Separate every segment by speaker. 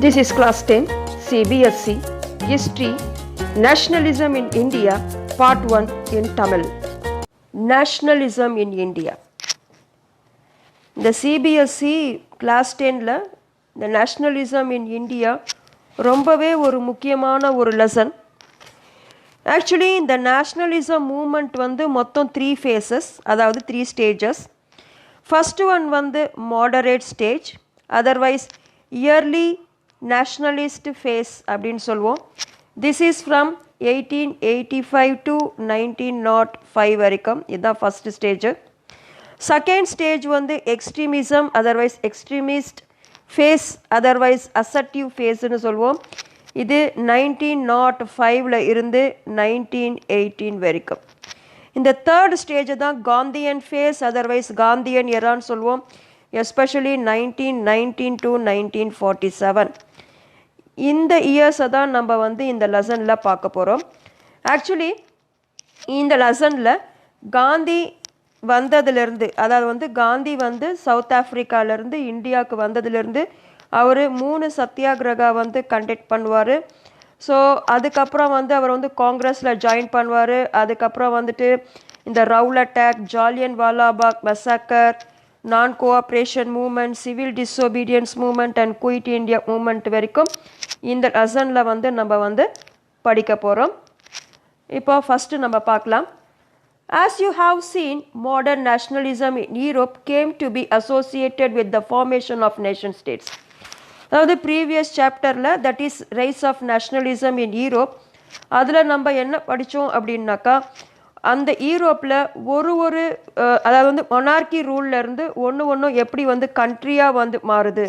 Speaker 1: This is class 10 CBSE History Nationalism in India Part 1 in Tamil. Nationalism in India. The CBSE class 10ல the nationalism in India ரொம்பவே ஒரு முக்கியமான ஒரு lesson. Actually இந்த nationalism movement வந்து மொத்தம் 3 phases, அதாவது 3 stages. First one வந்து moderate stage, otherwise early nationalist phase அப்படின்னு சொல்லுவோம். திஸ் இஸ் ஃப்ரம் 1885 டு 1905 வரைக்கும், இதுதான் ஃபஸ்ட்டு ஸ்டேஜு. செகண்ட் ஸ்டேஜ் வந்து extremism, otherwise extremist phase, otherwise assertive ஃபேஸ்ன்னு சொல்லுவோம். இது 1905 இருந்து 1918 வரைக்கும். இந்த தேர்ட் ஸ்டேஜ் தான் காந்தியன் ஃபேஸ், அதர்வைஸ் காந்தியன் எரான்னு சொல்லுவோம். எஸ்பெஷலி 1919 டு 1947 இந்த இயர்ஸை தான் நம்ம வந்து இந்த லெசனில் பார்க்க போகிறோம். ஆக்சுவலி இந்த லெசனில் காந்தி வந்ததுலேருந்து, அதாவது வந்து காந்தி வந்து சவுத் ஆஃப்ரிக்காவிலேருந்து இந்தியாவுக்கு வந்ததுலேருந்து அவர் 3 சத்தியாகிரகா வந்து கண்டக்ட் பண்ணுவார். ஸோ அதுக்கப்புறம் வந்து அவர் வந்து காங்கிரஸில் ஜாயின் பண்ணுவார். அதுக்கப்புறம் வந்துட்டு இந்த ரவுல் அட்டாக், Jallian Walabagh massacre, non cooperation movement, civil disobedience movement and quit India movement வரைக்கும் இந்த லெசனில் வந்து நம்ம வந்து படிக்க போகிறோம். இப்போ ஃபஸ்ட்டு நம்ம பார்க்கலாம். As you have seen, modern nationalism in Europe came to be associated with the formation of nation states. அதாவது ப்ரீவியஸ் சாப்டரில் that is rise of nationalism in Europe, அதில் நம்ம என்ன படித்தோம் அப்படின்னாக்கா, அந்த ஈரோப்பில் ஒரு அதாவது வந்து மொனார்கி ரூல்லேருந்து ஒன்று எப்படி வந்து கண்ட்ரியாக வந்து மாறுது,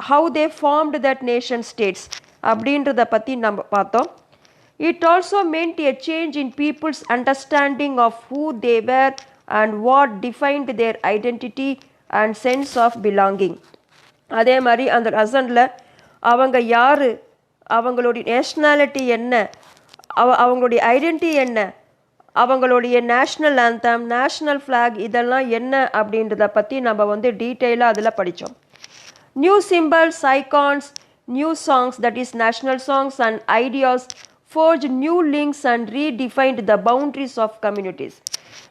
Speaker 1: how they formed that nation states அப்படின்றத பற்றி நம்ம பார்த்தோம். It also meant a change in people's understanding of who they were and what defined their identity and sense of belonging. அதே மாதிரி அந்த லெசனில் அவங்க யார், அவங்களுடைய நேஷ்னாலிட்டி என்ன, அவங்களுடைய ஐடென்டிட்டி என்ன, அவங்களுடைய நேஷ்னல் ஆந்தம், நேஷ்னல் ஃப்ளாக் இதெல்லாம் என்ன அப்படின்றத பற்றி நம்ம வந்து டீட்டெயிலாக அதில் படித்தோம். New symbols, icons, new songs that is national songs and ideas forged new links and redefined the boundaries of communities.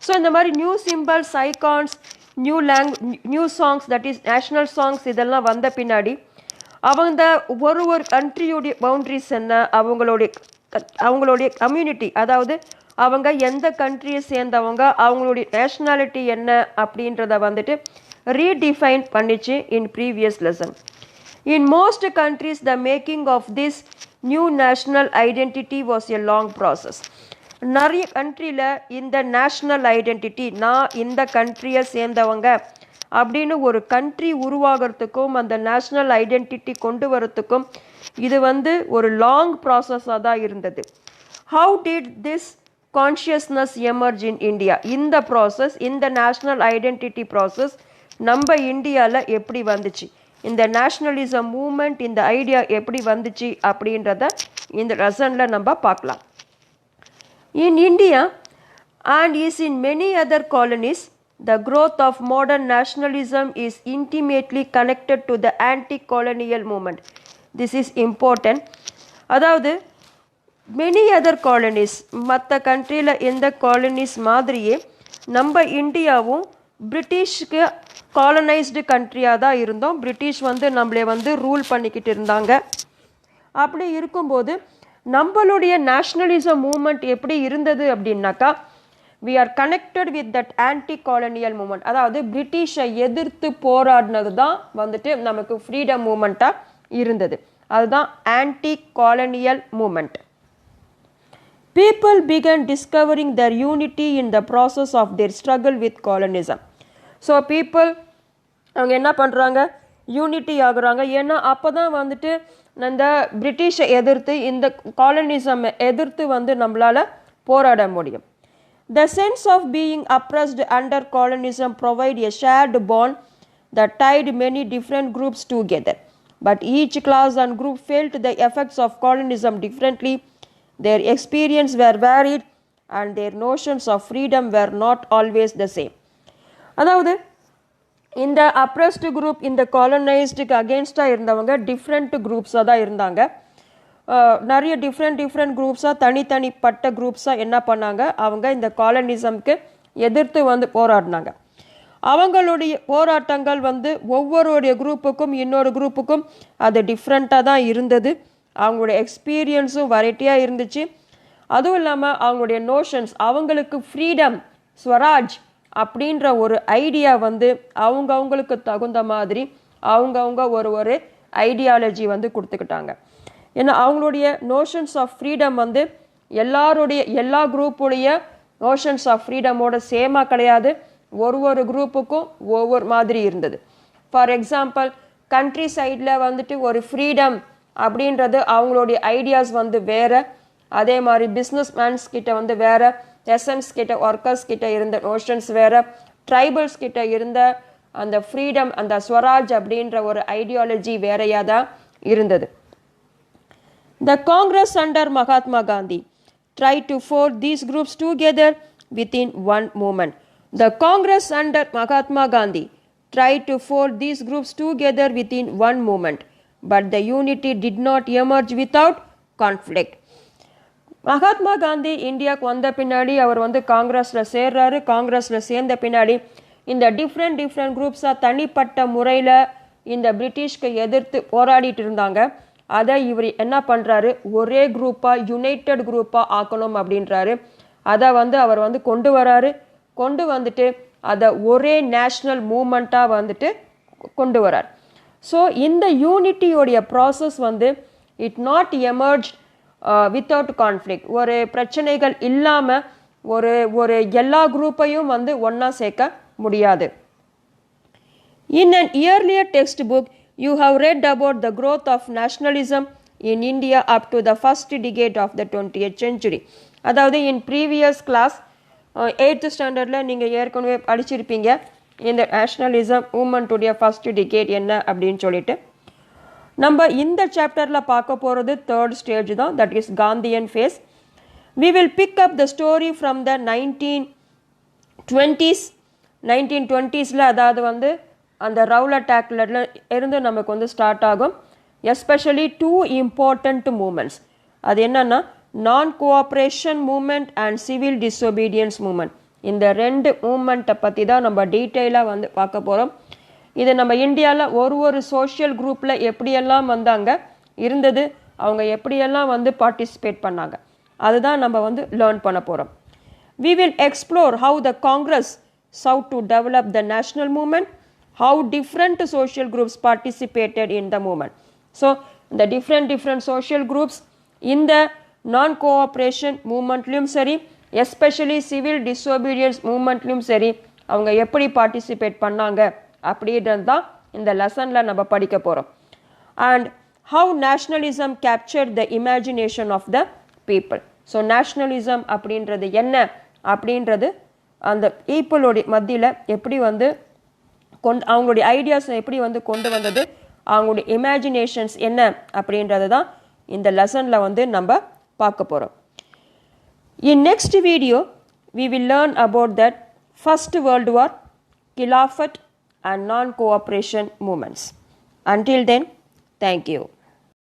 Speaker 1: So இந்த மாதிரி new symbols, icons, new songs that is national songs இதெல்லாம் வந்த பின்னாடி அவங்க ஒரு கண்ட்ரியோடைய பவுண்ட்ரிஸ் என்ன, அவங்களுடைய community, அதாவது அவங்க எந்த கண்ட்ரியை சேர்ந்தவங்க, அவங்களுடைய நேஷ்னாலிட்டி என்ன அப்படின்றத வந்துட்டு ரீடிஃபைன் பண்ணிச்சு இன் previous lesson. In most countries, the making of this new national identity was a long process. நிறைய கண்ட்ரியில் இந்த நேஷ்னல் ஐடென்டிட்டி, நான் இந்த கண்ட்ரியை சேர்ந்தவங்க அப்படின்னு ஒரு கண்ட்ரி உருவாகிறதுக்கும் அந்த நேஷ்னல் ஐடென்டிட்டி கொண்டு வரத்துக்கும் இது வந்து ஒரு லாங் ப்ராசஸாக தான் இருந்தது. How did this consciousness emerge in India? இந்த ப்ராசஸ், இந்த நேஷ்னல் ஐடென்டிட்டி ப்ராசஸ் நம்ம இந்தியாவில் எப்படி வந்துச்சு, இந்த நேஷ்னலிசம் மூமெண்ட், இந்த ஐடியா எப்படி வந்துச்சு அப்படின்றத இந்த லெசனில் நம்ம பார்க்கலாம். In India and is in many other colonies, the growth of modern nationalism is intimately connected to the anti colonial movement. This is important. அதாவது மெனி அதர் காலனிஸ், மற்ற கண்ட்ரியில் எந்த காலனிஸ் மாதிரியே நம்ம இந்தியாவும் பிரிட்டிஷ்க்கு காலனைஸ்டு கண்ட்ரியாக தான் இருந்தோம். பிரிட்டிஷ் வந்து நம்மளே வந்து ரூல் பண்ணிக்கிட்டு இருந்தாங்க. அப்படி இருக்கும்போது நம்மளுடைய நேஷ்னலிசம் மூமெண்ட் எப்படி இருந்தது அப்படின்னாக்கா, we are connected with that anti colonial movement. அதாவது பிரிட்டிஷை எதிர்த்து போராடினது தான் வந்துட்டு நமக்கு ஃப்ரீடம் மூமெண்ட்டாக இருந்தது. அதுதான் anti colonial movement. People began discovering their unity in the process of their struggle with colonialism. So people அவங்க என்ன பண்ணுறாங்க, யூனிட்டி ஆகுறாங்க. ஏன்னா அப்போ தான் வந்துட்டு இந்த பிரிட்டிஷை எதிர்த்து, இந்த காலனிசம் எதிர்த்து வந்து நம்மளால் போராட முடியும். The sense of being oppressed under colonialism provide a shared bond that tied many different groups together. But each class and group felt the effects of colonialism differently. Their experience were varied and their notions of freedom were not always the same. அதாவது இந்த அப்ரெஸ்டு group இந்த காலனைஸ்டுக்கு அகேன்ஸ்டாக இருந்தவங்க different குரூப்ஸாக தான் இருந்தாங்க. நிறைய different குரூப்ஸாக தனிப்பட்ட குரூப்ஸாக என்ன பண்ணாங்க, அவங்க இந்த காலனிசம்க்கு எதிர்த்து வந்து போராடினாங்க. அவங்களுடைய போராட்டங்கள் வந்து ஒவ்வொருடைய குரூப்புக்கும் இன்னொரு குரூப்புக்கும் அது டிஃப்ரெண்ட்டாக தான் இருந்தது. அவங்களுடைய எக்ஸ்பீரியன்ஸும் வெரைட்டியாக இருந்துச்சு. அதுவும் இல்லாமல் அவங்களுடைய நோஷன்ஸ், அவங்களுக்கு ஃப்ரீடம், ஸ்வராஜ் அப்படின்ற ஒரு ஐடியா வந்து அவங்களுக்கு தகுந்த மாதிரி அவங்கவுங்க ஒரு ஐடியாலஜி வந்து கொடுத்துக்கிட்டாங்க. ஏன்னா அவங்களுடைய நோஷன்ஸ் ஆஃப் ஃப்ரீடம் வந்து எல்லா குரூப்புடைய நோஷன்ஸ் ஆஃப் ஃப்ரீடமோட சேமாக கிடையாது. ஒரு குரூப்புக்கும் ஒவ்வொரு மாதிரி இருந்தது. ஃபார் எக்ஸாம்பிள், கண்ட்ரி சைடில் வந்துட்டு ஒரு ஃப்ரீடம் அப்படின்றது அவங்களுடைய ஐடியாஸ் வந்து வேறு. அதே மாதிரி பிஸ்னஸ் மேன்ஸ் கிட்ட வந்து வேறு, எசன்ஸ் கிட்ட, ஒர்க்கர்ஸ் கிட்ட இருந்த நோஷன்ஸ் வேறு, ட்ரைபல்ஸ் கிட்ட இருந்த அந்த ஃப்ரீடம், அந்த ஸ்வராஜ் அப்படின்ற ஒரு ஐடியாலஜி வேறையாக தான் இருந்தது. The Congress under Mahatma Gandhi tried to force these groups together within one movement. The Congress under Mahatma Gandhi tried to force these groups together within one movement, but the unity did not emerge without conflict. Mahatma Gandhi இந்தியாவுக்கு வந்த பின்னாடி அவர் வந்து காங்கிரஸில் சேர்றாரு. காங்கிரஸில் சேர்ந்த பின்னாடி இந்த different குரூப்ஸாக தனிப்பட்ட முறையில் இந்த பிரிட்டிஷ்க்கு எதிர்த்து போராடிட்டு இருந்தாங்க. அதை இவர் என்ன பண்ணுறாரு, ஒரே குரூப்பாக, யுனைட்டட் குரூப்பாக ஆக்கணும் அப்படின்றாரு. அதை வந்து அவர் வந்து கொண்டு வந்துட்டு அதை ஒரே நேஷ்னல் மூமெண்ட்டாக வந்துட்டு கொண்டு வரார். ஸோ இந்த யூனிட்டியோடைய ப்ராசஸ் வந்து it not emerge without conflict. ஒரு பிரச்சனைகள் இல்லாமல் ஒரு எல்லா குரூப்பையும் வந்து ஒன்றா சேர்க்க முடியாது. In an earlier textbook, you have read about the growth of nationalism in India up to the first decade of the 20th century. அதாவது in previous class 8th ஸ்டாண்டர்டில் நீங்கள் ஏற்கனவே படிச்சிருப்பீங்க இந்த நேஷ்னலிசம் மூமெண்ட்டுடைய ஃபர்ஸ்ட் டிகேட் என்ன அப்படின்னு சொல்லிட்டு. நம்ம இந்த சாப்டரில் பார்க்க போகிறது தேர்ட் ஸ்டேஜ் தான், that is Gandhian phase. We will pick up the story from the 1920s. அதாவது வந்து அந்த ரவுலட் ஆக்ட்ல இருந்து நமக்கு வந்து ஸ்டார்ட் ஆகும். Especially 2 important moments. அது என்னன்னா நான் cooperation moment and civil disobedience moment. இந்த 2 மூமெண்ட்டை பற்றி தான் நம்ம டீட்டெயிலாக வந்து பார்க்க போகிறோம். இது நம்ம இந்தியாவில் ஒரு சோஷியல் குரூப்பில் எப்படியெல்லாம் வந்து அங்கே இருந்தது, அவங்க எப்படியெல்லாம் வந்து பார்ட்டிசிபேட் பண்ணாங்க, அதுதான் நம்ம வந்து லேர்ன் பண்ண போகிறோம். We will explore how the Congress sought to develop the national movement, how different social groups participated in the movement. So the different social groups in the non-cooperation movementலையும் சரி, எஸ்பெஷலி சிவில் டிஸ்ஒபீடியன்ஸ் மூமெண்ட்லையும் சரி, அவங்க எப்படி participate பண்ணாங்க அப்படின்றது தான் இந்த லெசனில் நம்ம படிக்க போகிறோம். And how nationalism captured the imagination of the people. So nationalism அப்படின்றது என்ன அப்படின்றது அந்த பீப்புளோடைய மத்தியில் எப்படி வந்து அவங்களுடைய ஐடியாஸ் எப்படி வந்து கொண்டு வந்தது, அவங்களுடைய இமேஜினேஷன்ஸ் என்ன அப்படின்றது தான் இந்த லெசனில் வந்து நம்ம பார்க்க போகிறோம். In next video, we will learn about that First World War, Khilafat and non-cooperation movements. Until then, thank you.